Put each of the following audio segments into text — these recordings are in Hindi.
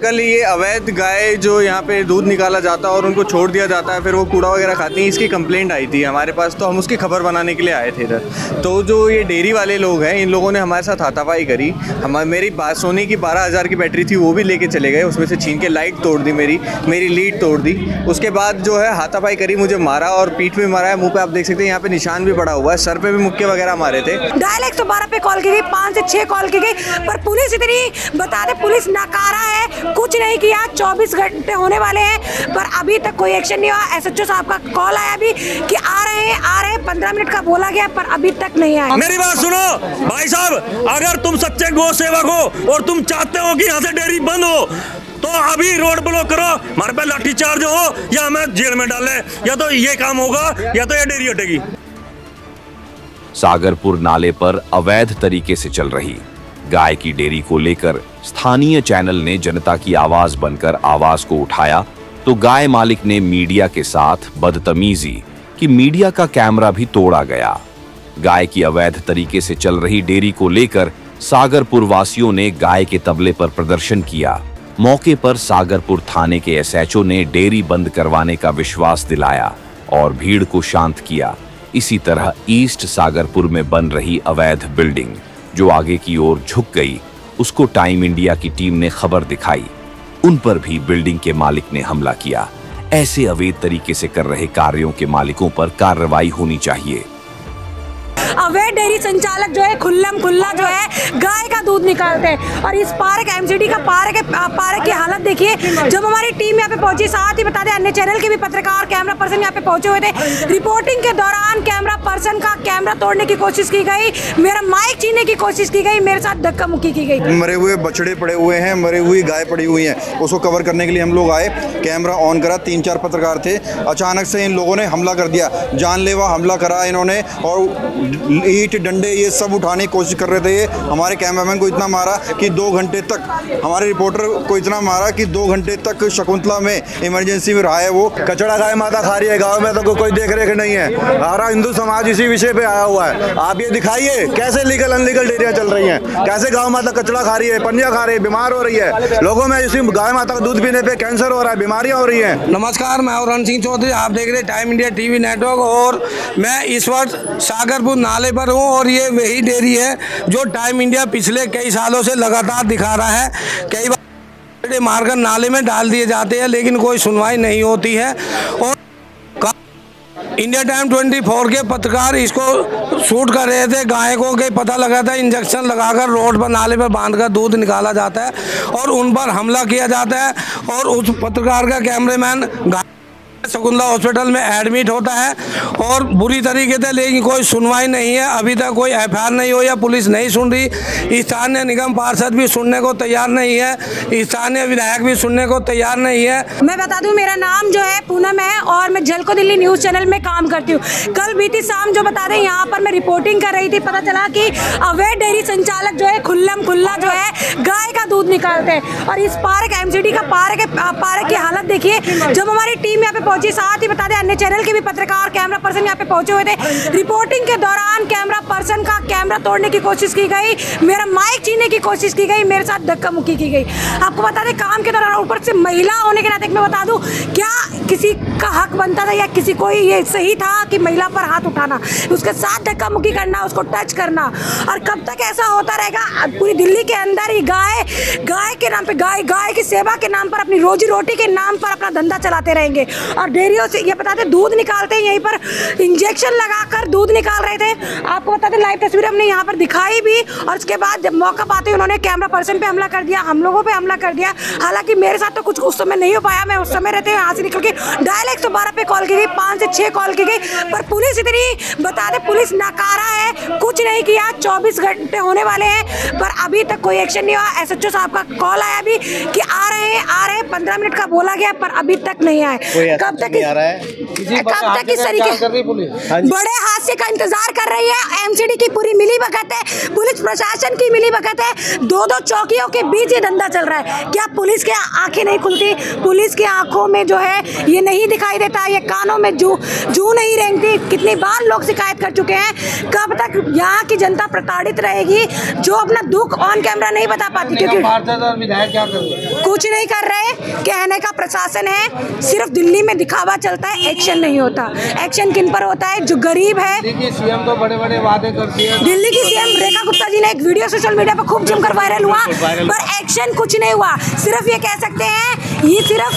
कल ये अवैध गाय जो यहाँ पे दूध निकाला जाता है और उनको छोड़ दिया जाता है, फिर वो कूड़ा वगैरह खाती हैं, इसकी कंप्लेंट आई थी हमारे पास, तो हम उसकी खबर बनाने के लिए आए थे इधर। तो जो ये डेयरी वाले लोग हैं, इन लोगों ने हमारे साथ हाथापाई करी। मेरी सोनी की 12,000 की बैटरी थी, वो भी लेके चले गए, उसमें से छीन के लाइट तोड़ दी, मेरी लीड तोड़ दी। उसके बाद जो है हाथापाई करी, मुझे मारा और पीठ में मारा है, मुँह पे आप देख सकते हैं यहाँ पे निशान भी पड़ा हुआ है, सर पे भी मुक्के वगैरह मारे थे। डायल 112 पे कॉल की गई, 5 से 6 कॉल की गई, पर पुलिस इतनी बता दे, पुलिस नाकारा है, कुछ नहीं किया। 24 घंटे होने वाले हैं पर अभी तक कोई एक्शन नहीं हुआ। SHO साहब का कॉल आया अभी कि आ रहे हैं, 15 मिनट का बोला गया पर अभी तक नहीं आया। मेरी बात सुनो भाई साहब, अगर तुम सच्चे गौ सेवक हो और तुम चाहते हो कि यहाँ से डेयरी बंद हो तो अभी रोड ब्लॉक करो, हमारे पे लाठी चार्ज हो या हमें जेल में डाले, या तो ये काम होगा या तो ये डेयरी हटेगी। सागरपुर नाले पर अवैध तरीके से चल रही गाय की डेयरी को लेकर स्थानीय चैनल ने जनता की आवाज बनकर आवाज को उठाया तो गाय मालिक ने मीडिया के साथ बदतमीजी कि मीडिया का कैमरा भी तोड़ा गया। गाय की अवैध तरीके से चल रही डेयरी को लेकर सागरपुर वासियों ने गाय के तबले पर प्रदर्शन किया। मौके पर सागरपुर थाने के SHO ने डेयरी बंद करवाने का विश्वास दिलाया और भीड़ को शांत किया। इसी तरह ईस्ट सागरपुर में बन रही अवैध बिल्डिंग जो आगे की ओर झुक गई, उसको टाइम इंडिया की टीम ने खबर दिखाई। उन पर भी बिल्डिंग के मालिक ने हमला किया। ऐसे अवैध तरीके से कर रहे कार्यों के मालिकों पर कार्रवाई होनी चाहिए। अवैध डेयरी संचालक जो है खुल्ला जो है गाय का दूध निकालते हैं और इस पार्क MCD का पार्क की हालत देखिए। जब हमारी टीम यहाँ पे पहुंची, साथ ही बता दें अन्य चैनल के भी पत्रकार कैमरा पर्सन यहाँ पे पहुंचे हुए थे। रिपोर्टिंग के दौरान कैमरा पर्सन का कैमरा तोड़ने की कोशिश की गई, मेरा माइक छीनने की कोशिश की गई, मेरे साथ धक्का मुक्की की गई। मरे हुए बछड़े पड़े हुए हैं, मरे हुई गाय पड़ी हुई है, उसको कवर करने के लिए हम लोग आए, कैमरा ऑन करा, 3-4 पत्रकार थे। अचानक से इन लोगों ने हमला कर दिया, जानलेवा हमला करा इन्होंने और ईंट डंडे ये सब उठाने की कोशिश कर रहे थे। ये हमारे कैमरामैन को इतना मारा कि 2 घंटे तक, हमारे रिपोर्टर को इतना मारा कि 2 घंटे तक शकुंतला में इमरजेंसी में रहा है। वो कचड़ा गाय माता खा रही है, गाँव में तो कोई देख रेख नहीं है। सारा हिंदू समाज इसी विषय पे आया हुआ है। आप ये दिखाइए कैसे लीगल अनलीगल डेयरियाँ चल रही हैं, कैसे गाँव माता कचड़ा खा रही है, पंजा खा रही है, बीमार हो रही है। लोगों में इसी गाय माता का दूध पीने पे कैंसर हो रहा है, बीमारियाँ हो रही है। नमस्कार, मैं रण सिंह चौधरी, आप देख रहे हैं टाइम इंडिया टीवी नेटवर्क और मैं इस वक्त सागरपुर नाले पर हूँ और ये वही डेयरी है जो टाइम इंडिया पिछले कई सालों से लगातार दिखा रहा है। कई बार मारकर नाले में डाल दिए जाते हैं लेकिन कोई सुनवाई नहीं होती है और इंडिया टाइम 24 के पत्रकार इसको शूट कर रहे थे। गाय को के पता लगा था, इंजेक्शन लगाकर रोड पर नाले पर बांधकर दूध निकाला जाता है और उन पर हमला किया जाता है और उस पत्रकार का कैमरामैन शकुंतला हॉस्पिटल में एडमिट होता है और बुरी तरीके से, लेकिन कोई सुनवाई नहीं है। अभी तक कोई FIR नहीं हो या पुलिस नहीं सुन रही। स्थानीय निगम पार्षद भी सुनने को तैयार नहीं है, स्थानीय विधायक भी सुनने को तैयार नहीं है। मैं बता दूं, मेरा नाम जो है पूनम है और मैं झलको दिल्ली न्यूज़ चैनल में काम करती हूँ। कल बीती शाम जो बता दें यहाँ पर मैं रिपोर्टिंग कर रही थी, पता चला कि अवैध डेयरी संचालक जो है खुल्ला जो है गाय का दूध निकालते हैं और इस पार्क MCD का पार्क की हालत देखिए। जब हमारी टीम यहाँ पे पहुंची, साथ ही बता दें अन्य चैनल के भी पत्रकार कैमरा पर्सन यहाँ पे पहुंचे हुए थे। रिपोर्टिंग के दौरान कैमरा पर्सन का कैमरा तोड़ने की कोशिश की गई, मेरा माइक छीनने की कोशिश की गई, मेरे साथ धक्का मुक्की की गई। आपको बता दें काम के दौरान ऊपर से महिला होने के नाते मैं बता दूं, क्या किसी का हक बनता था या किसी को ये सही था कि महिला पर हाथ उठाना, उसके साथ धक्का मुक्की करना, उसको टच करना? और कब तक ऐसा होता रहेगा? पूरी दिल्ली के अंदर ही गाय के नाम पे, गाय की सेवा के नाम पर, अपनी रोजी रोटी के नाम पर अपना धंधा चलाते रहेंगे और डेयरियों से ये बताते दूध निकालते हैं, यहीं पर इंजेक्शन लगाकर दूध निकाल रहे थे। आपको बताते लाइव तस्वीर हमने यहाँ पर दिखाई भी और उसके बाद जब मौका पाते उन्होंने कैमरा पर्सन पे हमला कर दिया, हम लोगों पे हमला कर दिया। हालांकि मेरे साथ तो कुछ उस समय नहीं हो पाया, मैं उस समय रहते यहाँ से निकल के डायल 112 पे कॉल की गई, 5 से 6 कॉल की गई, पर पुलिस इतनी बता दें, पुलिस नाकारा है, कुछ नहीं किया। 24 घंटे होने वाले हैं पर अभी तक कोई एक्शन नहीं हुआ। SHO साहब का कॉल आया अभी कि आ रहे हैं, 15 मिनट का बोला गया पर अभी तक नहीं आए। कब तक इस तरीके बड़े हाथ इसी का इंतजार कर रही है। एमसीडी की पूरी मिली भगत है, पुलिस प्रशासन की मिली भगत है, दो चौकियों के बीच ये धंधा चल रहा है। क्या पुलिस की आंखें नहीं खुलती? पुलिस की आंखों में जो है ये नहीं दिखाई देता, ये कानों में जू नहीं रेंगती? कितनी बार लोग शिकायत कर चुके हैं। कब तक यहाँ की जनता प्रताड़ित रहेगी जो अपना दुख ऑन कैमरा नहीं बता पाती? क्योंकि विधायक क्या कर रहे हैं? कुछ नहीं कर रहे, कहने का प्रशासन है, सिर्फ दिल्ली में दिखावा चलता है, एक्शन नहीं होता। एक्शन किन पर होता है? जो गरीब है। दिल्ली की सीएम तो बड़े बड़े वादे करती है। दिल्ली की सीएम रेखा गुप्ता जी ने एक वीडियो सोशल मीडिया पर खूब जमकर वायरल हुआ, पर एक्शन कुछ नहीं हुआ। सिर्फ ये कह सकते हैं ये सिर्फ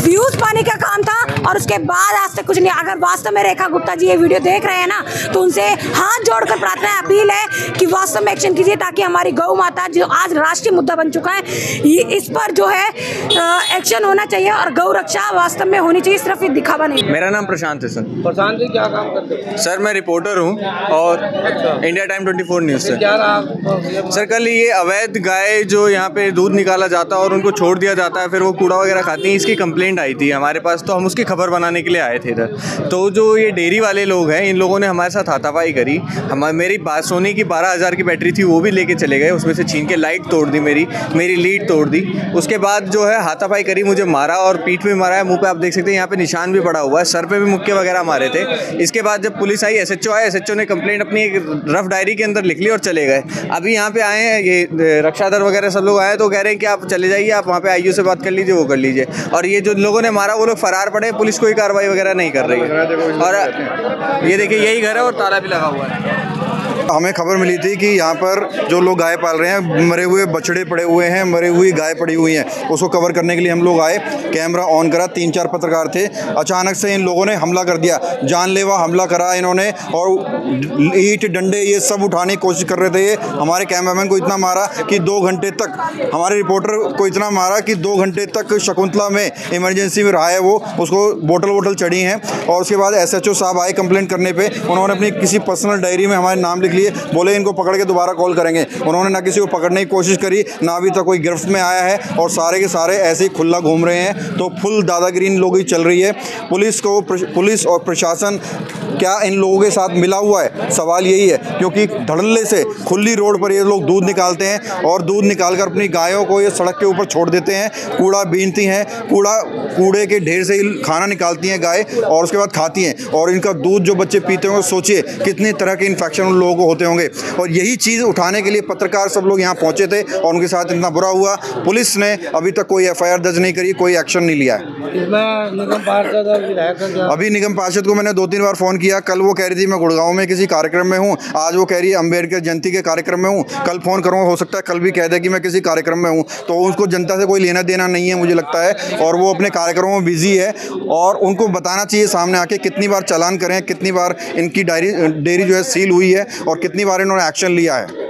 व्यूज पाने का काम था और उसके बाद आज तक कुछ नहीं। अगर वास्तव में रेखा गुप्ता जी ये वीडियो देख रहे हैं ना, तो उनसे हाथ जोड़कर प्रार्थना अपील है कि वास्तव में एक्शन कीजिए, ताकि हमारी गौ माता जो आज राष्ट्रीय मुद्दा बन चुका है, इस पर जो है एक्शन होना चाहिए और गौ रक्षा वास्तव में होनी चाहिए, सिर्फ ये दिखावा नहीं। मेरा नाम प्रशांत है सर। प्रशांत जी क्या काम करते हैं? सर मैं रिपोर्टर हूँ और इंडिया टाइम 24 न्यूज़ से। क्या रहा सर कल ये अवैध गाय जो यहाँ पे दूध निकाला जाता है और उनको छोड़ दिया जाता है, फिर वो कूड़ा वगैरह खाती हैं, इसकी कंप्लेंट आई थी हमारे पास, तो हम उसकी खबर बनाने के लिए आए थे इधर। तो जो ये डेयरी वाले लोग हैं, इन लोगों ने हमारे साथ हाथापाई करी। मेरी सोनी की 12,000 की बैटरी थी, वो भी लेके चले गए, उसमें से छीन के लाइट तोड़ दी, मेरी लीड तोड़ दी। उसके बाद जो है हाथापाई करी, मुझे मारा और पीठ पे मारा है, मुंह पे आप देख सकते हैं यहाँ पे निशान भी पड़ा हुआ है, सर पे भी मुक्के वगैरह मारे थे। इसके बाद जब पुलिस आई, एसएचओ आया, एसएचओ ने कंप्लेंट अपनी एक रफ डायरी के अंदर लिख ली और चले गए। अभी यहाँ पे आए हैं ये रक्षाधर वगैरह सब लोग आए, तो कह रहे हैं कि आप चले जाइए, आप वहाँ पे आईयू से बात कर लीजिए, वो कर लीजिए। और ये जो लोगों ने मारा वो लोग फरार पड़े, पुलिस कोई कार्रवाई वगैरह नहीं कर रही है। और ये देखिए यही घर है और ताला भी लगा हुआ है। हमें खबर मिली थी कि यहाँ पर जो लोग गाय पाल रहे हैं, मरे हुए बछड़े पड़े हुए हैं, मरी हुई गाय पड़ी हुई हैं, उसको कवर करने के लिए हम लोग आए, कैमरा ऑन करा, 3-4 पत्रकार थे। अचानक से इन लोगों ने हमला कर दिया, जानलेवा हमला करा इन्होंने, और ईंट डंडे ये सब उठाने की कोशिश कर रहे थे। ये हमारे कैमरामैन को इतना मारा कि 2 घंटे तक, हमारे रिपोर्टर को इतना मारा कि 2 घंटे तक शकुंतला में इमरजेंसी में रहा है वो, उसको बोतल चढ़ी हैं। और उसके बाद एसएचओ साहब आए कंप्लेंट करने पे, उन्होंने अपनी किसी पर्सनल डायरी में हमारे नाम लिख लिए, बोले इनको पकड़ के दोबारा कॉल करेंगे। उन्होंने ना किसी को पकड़ने की कोशिश करी, ना अभी तक कोई गिरफ्त में आया है, और सारे के सारे ऐसे ही खुला घूम रहे हैं। तो फुल दादागिरी इन लोगों की चल रही है। पुलिस और प्रशासन क्या इन लोगों के साथ मिला हुआ है? सवाल यही है, क्योंकि धड़ल्ले से खुली रोड पर ये लोग दूध निकालते हैं और दूध निकालकर अपनी गायों को ये सड़क के ऊपर छोड़ देते हैं, कूड़ा बीनती हैं, कूड़े के ढेर से ही खाना निकालती हैं गाय और उसके बाद खाती हैं। और इनका दूध जो बच्चे पीते होंगे, सोचिए कितनी तरह के इन्फेक्शन उन लोगों को होते होंगे। और यही चीज़ उठाने के लिए पत्रकार सब लोग यहाँ पहुँचे थे और उनके साथ इतना बुरा हुआ। पुलिस ने अभी तक कोई एफआईआर दर्ज नहीं करी, कोई एक्शन नहीं लिया है। निगम पार्षद और विधायक अभी निगम पार्षद को मैंने 2-3 बार फ़ोन किया। कल वो कह रही थी मैं गुड़गांव में किसी कार्यक्रम में हूँ, आज वो कह रही है अम्बेडकर जयंती के कार्यक्रम में हूँ। कल फ़ोन करूँगा, हो सकता है कल भी कह दे कि मैं किसी कार्यक्रम में हूँ। तो उसको जनता से कोई लेना देना नहीं है मुझे लगता है, और वो अपने कार्यक्रमों में बिजी है। और उनको बताना चाहिए सामने आके कितनी बार चालान करें, कितनी बार इनकी डेयरी जो है सील हुई है और कितनी बार इन्होंने एक्शन लिया है।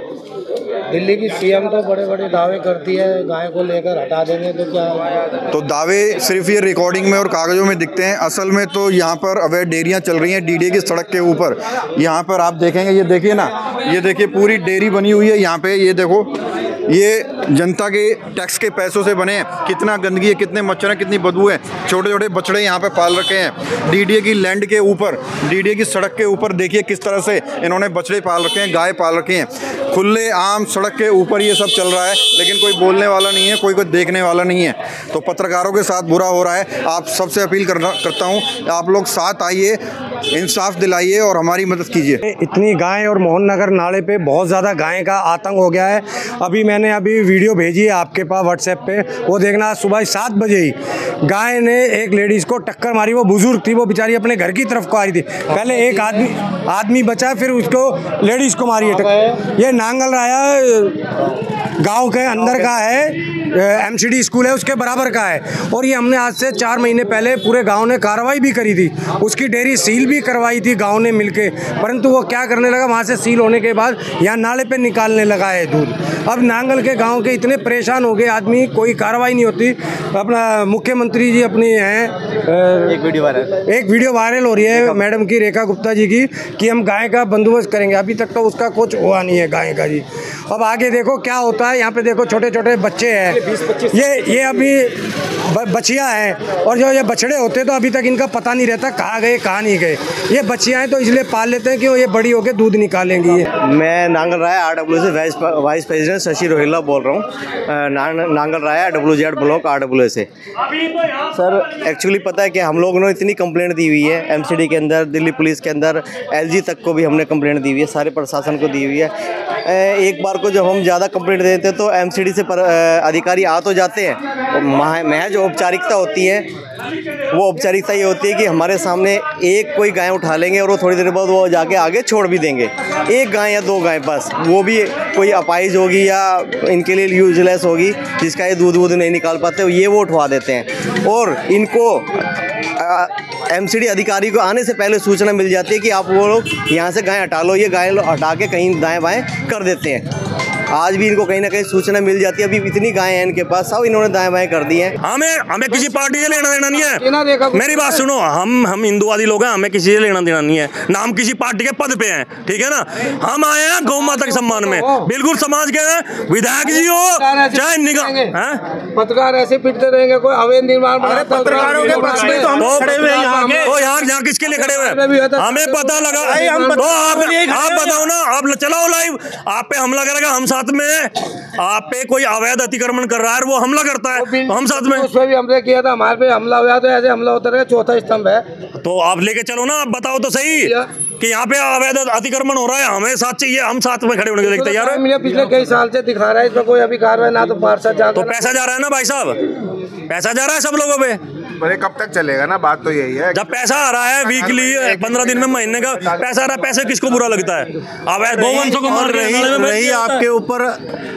दिल्ली की सीएम तो बड़े बड़े दावे करती है गाय को लेकर हटा देंगे, तो क्या? तो दावे सिर्फ ये रिकॉर्डिंग में और कागज़ों में दिखते हैं, असल में तो यहाँ पर अवैध डेयरियाँ चल रही हैं डीडीए की सड़क के ऊपर। यहाँ पर आप देखेंगे, ये देखिए ना, ये देखिए पूरी डेयरी बनी हुई है यहाँ पे। ये देखो, ये जनता के टैक्स के पैसों से बने हैं। कितना गंदगी है, कितने मच्छर हैं, कितनी बदबू है। छोटे छोटे बछड़े यहाँ पे पाल रखे हैं डीडीए की लैंड के ऊपर, डीडीए की सड़क के ऊपर। देखिए किस तरह से इन्होंने बछड़े पाल रखे हैं, गाय पाल रखे हैं। खुले आम सड़क के ऊपर ये सब चल रहा है, लेकिन कोई बोलने वाला नहीं है, कोई देखने वाला नहीं है। तो पत्रकारों के साथ बुरा हो रहा है। आप सबसे अपील करता हूँ, आप लोग साथ आइए, इंसाफ दिलाइए और हमारी मदद कीजिए। इतनी गाय और मोहन नगर नाले पे बहुत ज़्यादा गाय का आतंक हो गया है। मैंने अभी वीडियो भेजी है आपके पास व्हाट्सएप पे, वो देखना। सुबह 7 बजे ही गाय ने एक लेडीज़ को टक्कर मारी। वो बुजुर्ग थी, वो बेचारी अपने घर की तरफ को आ रही थी। पहले एक आदमी बचा, फिर उसको लेडीज़ को मारी है। ये नांगल राया गांव के अंदर का है, एमसीडी स्कूल है उसके बराबर का है। और ये हमने आज से 4 महीने पहले पूरे गांव ने कार्रवाई भी करी थी, उसकी डेयरी सील भी करवाई थी गांव ने मिलके। परंतु वो क्या करने लगा, वहाँ से सील होने के बाद यहाँ नाले पे निकालने लगा है दूध। अब नांगल के गांव के इतने परेशान हो गए आदमी, कोई कार्रवाई नहीं होती। अपना मुख्यमंत्री जी अपनी हैं, एक वीडियो वायरल हो रही है मैडम की, रेखा गुप्ता जी की, कि हम गाय का बंदोबस्त करेंगे। अभी तक तो उसका कुछ हुआ नहीं है गाय का जी। अब आगे देखो क्या होता रहा है। यहाँ पे देखो छोटे छोटे बच्चे हैं, ये अभी बच्चियाँ हैं, और जो ये बछड़े होते तो अभी तक इनका पता नहीं रहता कहाँ गए कहाँ नहीं गए। ये बच्चियाँ हैं तो इसलिए पाल लेते हैं कि ये बड़ी होकर दूध निकालेंगी। मैं नांगल राय RWZ से वाइस प्रेसिडेंट शशि रोहिल्ला बोल रहा हूँ, नांगल राय WZ ब्लॉक RWZ से। सर एक्चुअली पता है कि हम लोगों ने इतनी कंप्लेंट दी हुई है MCD के अंदर, दिल्ली पुलिस के अंदर, LG तक को भी हमने कंप्लेंट दी हुई है, सारे प्रशासन को दी हुई है। एक बार को जब हम ज़्यादा कंप्लेंट देते हैं तो MCD से अधिकारी आ तो जाते हैं, महज औपचारिकता होती है। वो औपचारिकता ये होती है कि हमारे सामने एक कोई गाय उठा लेंगे और वो थोड़ी देर बाद वो जाके आगे छोड़ भी देंगे, एक गाय या दो गाय बस, वो भी कोई अपाइज होगी या इनके लिए यूजलेस होगी जिसका ये दूध वूध नहीं निकाल पाते, ये वो उठवा देते हैं। और इनको MCD अधिकारी को आने से पहले सूचना मिल जाती है कि आप वो लोग यहाँ से गाय हटा लो, ये गाय हटा के कहीं दाएँ बाएँ कर देते हैं। आज भी इनको कहीं ना कहीं सूचना मिल जाती है। अभी इतनी गाय हैं इनके पास, सब इन्होंने दाएं बाएं कर दी हैं। हमें किसी पार्टी से लेना देना नहीं है। मेरी बात सुनो, हम हिंदुवादी लोग हैं, हमें किसी से लेना देना नहीं है, ना हम किसी पार्टी के पद पे हैं, ठीक है ना। हम आए हैं गौ माता के सम्मान में, बिल्कुल समाज के हैं, विधायक जी हो चाहे निगम पत्रकार ऐसे पिटते रहेंगे, कोई अवैध निर्माण पत्रकारों के पक्ष में तो हम खड़े हुए हैं। तो यहाँ किसके लिए खड़े हुए हैं हमें पता लगा। तो आप बताओ ना, आप चलाओ लाइव, आप पे हमला करेगा, हम साथ में। आप पे कोई अवैध अतिक्रमण कर रहा है वो हमला करता है, तो हम साथ में। उस पे भी हमने किया था, हमारे पे हमला हुआ तो ऐसे हमला होता रहेगा। चौथा स्तंभ है तो आप लेके चलो ना, आप बताओ तो सही कि यहाँ पे अवैध अतिक्रमण हो रहा है, हमें साथ चाहिए, हम साथ में खड़े होने के लिए तैयार है। मुझे पिछले कई साल से दिखा रहा है, इसमें कोई अभी कार्रवाई ना तो पार्षद जा, तो पैसा जा रहा है ना भाई साहब, पैसा जा रहा है सब लोगों पे। अरे कब तक चलेगा ना, बात तो यही है। जब पैसा आ रहा है वीकली 15 दिन में महीने का पैसा आ रहा है, पैसे किसको बुरा लगता है। अवैध गौवंशों को मार रही आपके ऊपर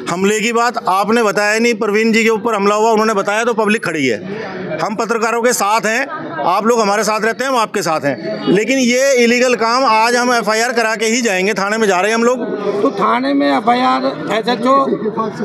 हमले की बात आपने बताया नहीं, प्रवीण जी के ऊपर हमला हुआ उन्होंने बताया तो पब्लिक खड़ी है। हम पत्रकारों के साथ हैं, आप लोग हमारे साथ रहते हैं, हम आपके साथ हैं, लेकिन ये इलीगल काम आज हम FIR करा के ही जाएंगे। थाने में जा रहे हैं हम लोग। तो थाने में FIR ऐसे जो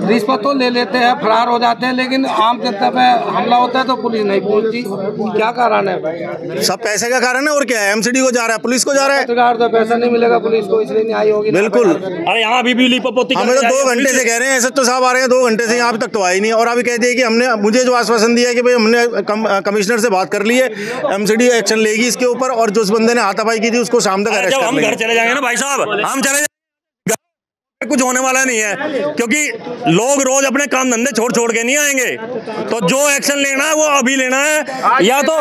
रिश्वत तो ले लेते हैं, फरार हो जाते हैं, लेकिन आम जनता पे हमला होता है तो पुलिस नहीं पहुंचती, क्या कारण है? सब पैसे का कारण है और क्या है। MCD को जा रहा है, पुलिस को जा रहा है। पत्रकार तो पैसा नहीं मिलेगा पुलिस को, इसलिए नहीं आई होगी। बिल्कुल। अरे यहाँ अभी भी लिपोपोती हमें तो 2 घंटे से कह रहे हैं, SHO साहब आ रहे हैं 2 घंटे से, यहाँ अभी तक तो आई नहीं। और अभी कह दिए कि हमने, मुझे जो आश्वासन दिया है कि भाई हमने कमिश्नर से बात कर ली है, MCD एक्शन लेगी इसके ऊपर, और जो उस बंदे ने हाथापाई की थी उसको शाम तक अरेस्ट कर लेंगे। हम घर चले जाएंगे ना भाई साहब, हम चले कुछ होने वाला नहीं है, क्योंकि लोग रोज अपने काम धंधे छोड़ के नहीं आएंगे। तो जो एक्शन लेना है वो अभी लेना है, या तो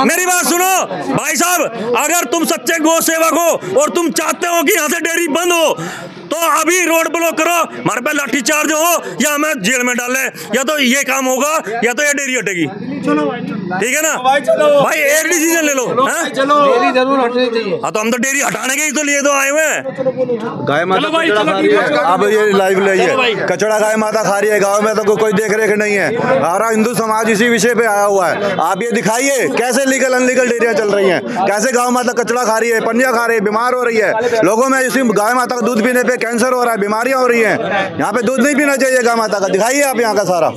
मेरी बात सुनो भाई साहब, अगर तुम सच्चे गौ सेवक हो और तुम चाहते हो कि यहाँ से डेयरी बंद हो, तो अभी रोड ब्लॉक करो, हमारे पे लाठी चार्ज हो या हमें जेल में डाले, या तो ये काम होगा या तो ये डेयरी हटेगी। ठीक है ना भाई, एक डिसीजन ले लो। डेयरी जरूर हटनी चाहिए। हाँ तो हम तो डेयरी हटाने के ही तो लिए तो आए हुए हैं। गाय माता कचड़ा खा रही है, अब ये लाइव लाइए, कचड़ा गाय माता खा रही है, गाँव में तो कोई देख रेख नहीं है। हमारा हिंदू समाज इसी विषय पे आया हुआ है। आप ये दिखाइए कैसे लीगल अनलीगल डेयरियां चल रही हैं, कैसे गाय माता कचड़ा खा रही है, पंजिया खा रही है, बीमार हो रही है। लोगों में इसी गाय माता का दूध पीने पे कैंसर हो रहा है, बीमारियां हो रही हैं। यहाँ पे दूध नहीं पीना चाहिए गाय माता का, दिखाइए आप यहाँ का सारा।